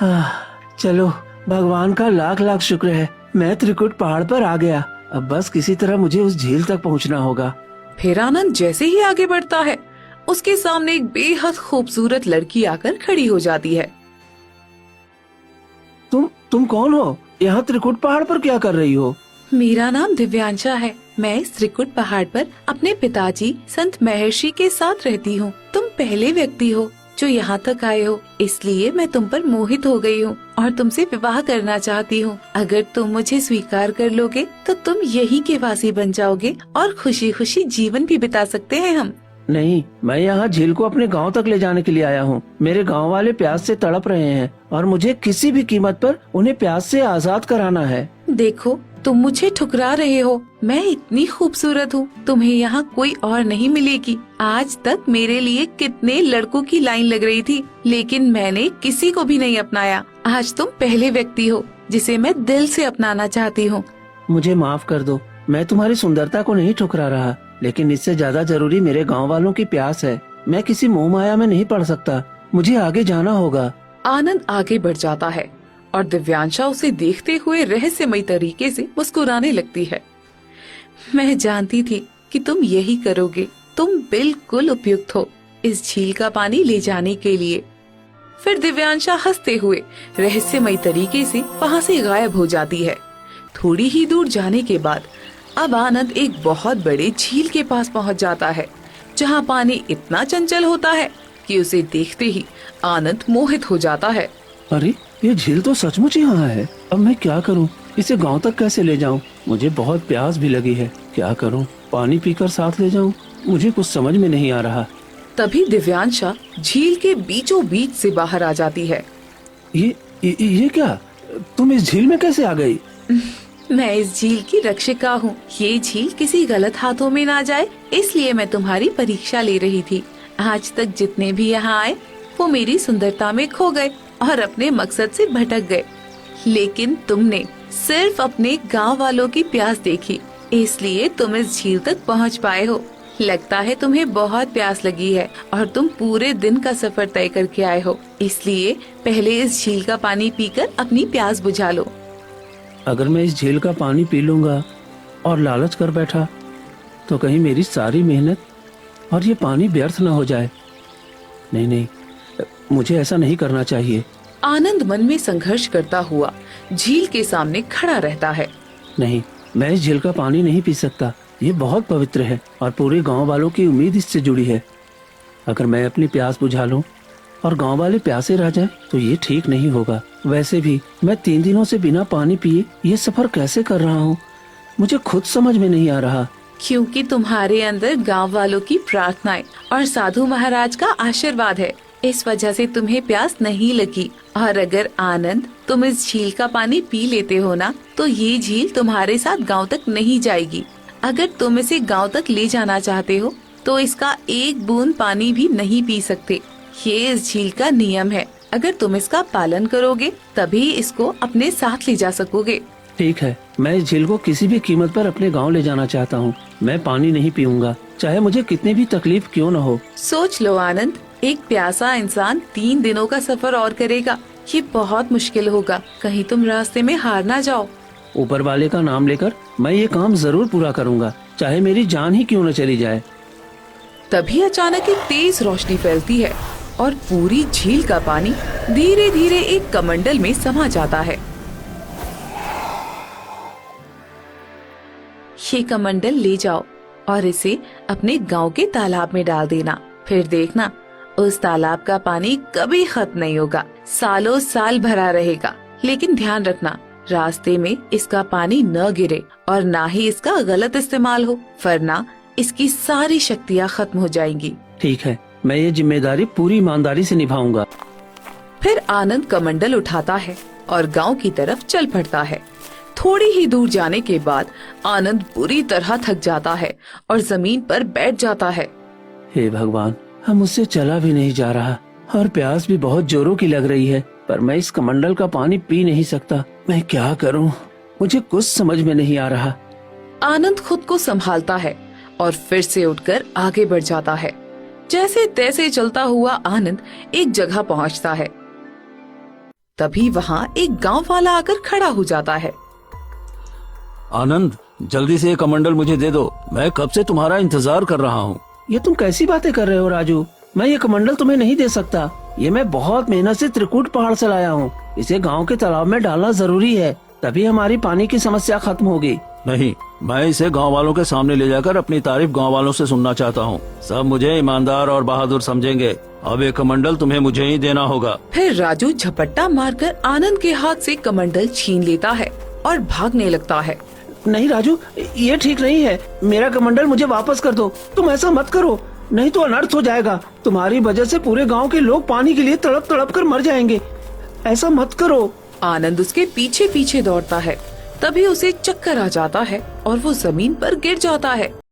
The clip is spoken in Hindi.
चलो, भगवान का लाख लाख शुक्र है, मैं त्रिकुट पहाड़ पर आ गया। अब बस किसी तरह मुझे उस झील तक पहुंचना होगा। फिर आनंद जैसे ही आगे बढ़ता है, उसके सामने एक बेहद खूबसूरत लड़की आकर खड़ी हो जाती है। तुम कौन हो? यहाँ त्रिकुट पहाड़ पर क्या कर रही हो? मेरा नाम दिव्यांशा है। मैं इस त्रिकुट पहाड़ पर अपने पिताजी संत महर्षि के साथ रहती हूँ। तुम पहले व्यक्ति हो जो यहाँ तक आए हो, इसलिए मैं तुम पर मोहित हो गई हूँ और तुमसे विवाह करना चाहती हूँ। अगर तुम मुझे स्वीकार कर लोगे तो तुम यहीं के वासी बन जाओगे और खुशी खुशी जीवन भी बिता सकते हैं हम। नहीं, मैं यहाँ झील को अपने गांव तक ले जाने के लिए आया हूँ। मेरे गांव वाले प्यास से तड़प रहे हैं और मुझे किसी भी कीमत पर उन्हें प्यास से आजाद कराना है। देखो, तुम मुझे ठुकरा रहे हो। मैं इतनी खूबसूरत हूँ, तुम्हें यहाँ कोई और नहीं मिलेगी। आज तक मेरे लिए कितने लड़कों की लाइन लग रही थी, लेकिन मैंने किसी को भी नहीं अपनाया। आज तुम पहले व्यक्ति हो जिसे मैं दिल से अपनाना चाहती हूँ। मुझे माफ कर दो, मैं तुम्हारी सुंदरता को नहीं ठुकरा रहा, लेकिन इससे ज्यादा जरूरी मेरे गाँव वालों की प्यास है। मैं किसी मोह माया में नहीं पड़ सकता, मुझे आगे जाना होगा। आनंद आगे बढ़ जाता है और दिव्यांशा उसे देखते हुए रहस्यमयी तरीके से मुस्कुराने लगती है। मैं जानती थी कि तुम यही करोगे। तुम बिल्कुल उपयुक्त हो इस झील का पानी ले जाने के लिए। फिर दिव्यांशा हंसते हुए रहस्यमयी तरीके से वहाँ से गायब हो जाती है। थोड़ी ही दूर जाने के बाद अब आनंद एक बहुत बड़े झील के पास पहुँच जाता है, जहाँ पानी इतना चंचल होता है कि उसे देखते ही आनंद मोहित हो जाता है। अरे, ये झील तो सचमुच यहाँ है। अब मैं क्या करूँ? इसे गांव तक कैसे ले जाऊँ? मुझे बहुत प्यास भी लगी है। क्या करूँ? पानी पीकर साथ ले जाऊँ? मुझे कुछ समझ में नहीं आ रहा। तभी दिव्यांशा झील के बीचों बीच से बाहर आ जाती है। ये क्या? तुम इस झील में कैसे आ गई? मैं इस झील की रक्षिका हूँ। ये झील किसी गलत हाथों में ना जाए, इसलिए मैं तुम्हारी परीक्षा ले रही थी। आज तक जितने भी यहाँ आए वो मेरी सुंदरता में खो गए और अपने मकसद से भटक गए, लेकिन तुमने सिर्फ अपने गांव वालों की प्यास देखी, इसलिए तुम इस झील तक पहुंच पाए हो। लगता है तुम्हें बहुत प्यास लगी है और तुम पूरे दिन का सफर तय करके आए हो, इसलिए पहले इस झील का पानी पीकर अपनी प्यास बुझा लो। अगर मैं इस झील का पानी पी लूंगा और लालच कर बैठा तो कहीं मेरी सारी मेहनत और ये पानी व्यर्थ न हो जाए। नहीं, मुझे ऐसा नहीं करना चाहिए। आनंद मन में संघर्ष करता हुआ झील के सामने खड़ा रहता है। नहीं, मैं इस झील का पानी नहीं पी सकता। ये बहुत पवित्र है और पूरे गांव वालों की उम्मीद इससे जुड़ी है। अगर मैं अपनी प्यास बुझा लूं और गांव वाले प्यासे रह जाएं, तो ये ठीक नहीं होगा। वैसे भी मैं 3 दिनों से बिना पानी पिए ये सफर कैसे कर रहा हूँ, मुझे खुद समझ में नहीं आ रहा। क्योंकि तुम्हारे अंदर गांव वालों की प्रार्थनाएं और साधु महाराज का आशीर्वाद है, इस वजह से तुम्हें प्यास नहीं लगी। और अगर आनंद तुम इस झील का पानी पी लेते हो ना, तो ये झील तुम्हारे साथ गांव तक नहीं जाएगी। अगर तुम इसे गांव तक ले जाना चाहते हो तो इसका एक बूंद पानी भी नहीं पी सकते। ये इस झील का नियम है। अगर तुम इसका पालन करोगे तभी इसको अपने साथ ले जा सकोगे। ठीक है, मैं इस झील को किसी भी कीमत पर अपने गांव ले जाना चाहता हूँ। मैं पानी नहीं पीऊंगा, चाहे मुझे कितनी भी तकलीफ क्यों न हो। सोच लो आनंद, एक प्यासा इंसान 3 दिनों का सफर और करेगा। ये बहुत मुश्किल होगा, कहीं तुम रास्ते में हार ना जाओ। ऊपर वाले का नाम लेकर मैं ये काम जरूर पूरा करूँगा, चाहे मेरी जान ही क्यों न चली जाए। तभी अचानक एक तेज रोशनी फैलती है और पूरी झील का पानी धीरे धीरे एक कमंडल में समा जाता है। ये कमंडल ले जाओ और इसे अपने गांव के तालाब में डाल देना। फिर देखना, उस तालाब का पानी कभी खत्म नहीं होगा, सालों साल भरा रहेगा। लेकिन ध्यान रखना, रास्ते में इसका पानी न गिरे और ना ही इसका गलत इस्तेमाल हो, वरना इसकी सारी शक्तियाँ खत्म हो जाएंगी। ठीक है, मैं ये जिम्मेदारी पूरी ईमानदारी से निभाऊंगा। फिर आनंद कमंडल उठाता है और गांव की तरफ चल पड़ता है। थोड़ी ही दूर जाने के बाद आनंद बुरी तरह थक जाता है और जमीन पर बैठ जाता है। हे भगवान, हम मुझसे चला भी नहीं जा रहा और प्यास भी बहुत जोरों की लग रही है, पर मैं इस कमंडल का पानी पी नहीं सकता। मैं क्या करूं? मुझे कुछ समझ में नहीं आ रहा। आनंद खुद को संभालता है और फिर से उठकर आगे बढ़ जाता है। जैसे तैसे चलता हुआ आनंद एक जगह पहुंचता है। तभी वहाँ एक गांव वाला आकर खड़ा हो जाता है। आनंद, जल्दी से ये कमंडल मुझे दे दो, मैं कब से तुम्हारा इंतजार कर रहा हूँ। ये तुम कैसी बातें कर रहे हो राजू? मैं ये कमंडल तुम्हें नहीं दे सकता। ये मैं बहुत मेहनत से त्रिकूट पहाड़ से लाया हूँ। इसे गांव के तालाब में डालना जरूरी है, तभी हमारी पानी की समस्या खत्म होगी। नहीं, मैं इसे गांव वालों के सामने ले जाकर अपनी तारीफ गांव वालों से सुनना चाहता हूँ। सब मुझे ईमानदार और बहादुर समझेंगे। अब ये कमंडल तुम्हें मुझे ही देना होगा। फिर राजू झपट्टा मारकर आनंद के हाथ से कमंडल छीन लेता है और भागने लगता है। नहीं राजू, ये ठीक नहीं है। मेरा कमंडल मुझे वापस कर दो। तुम ऐसा मत करो, नहीं तो अनर्थ हो जाएगा। तुम्हारी वजह से पूरे गांव के लोग पानी के लिए तड़प तड़प कर मर जाएंगे। ऐसा मत करो। आनंद उसके पीछे पीछे दौड़ता है। तभी उसे चक्कर आ जाता है और वो जमीन पर गिर जाता है।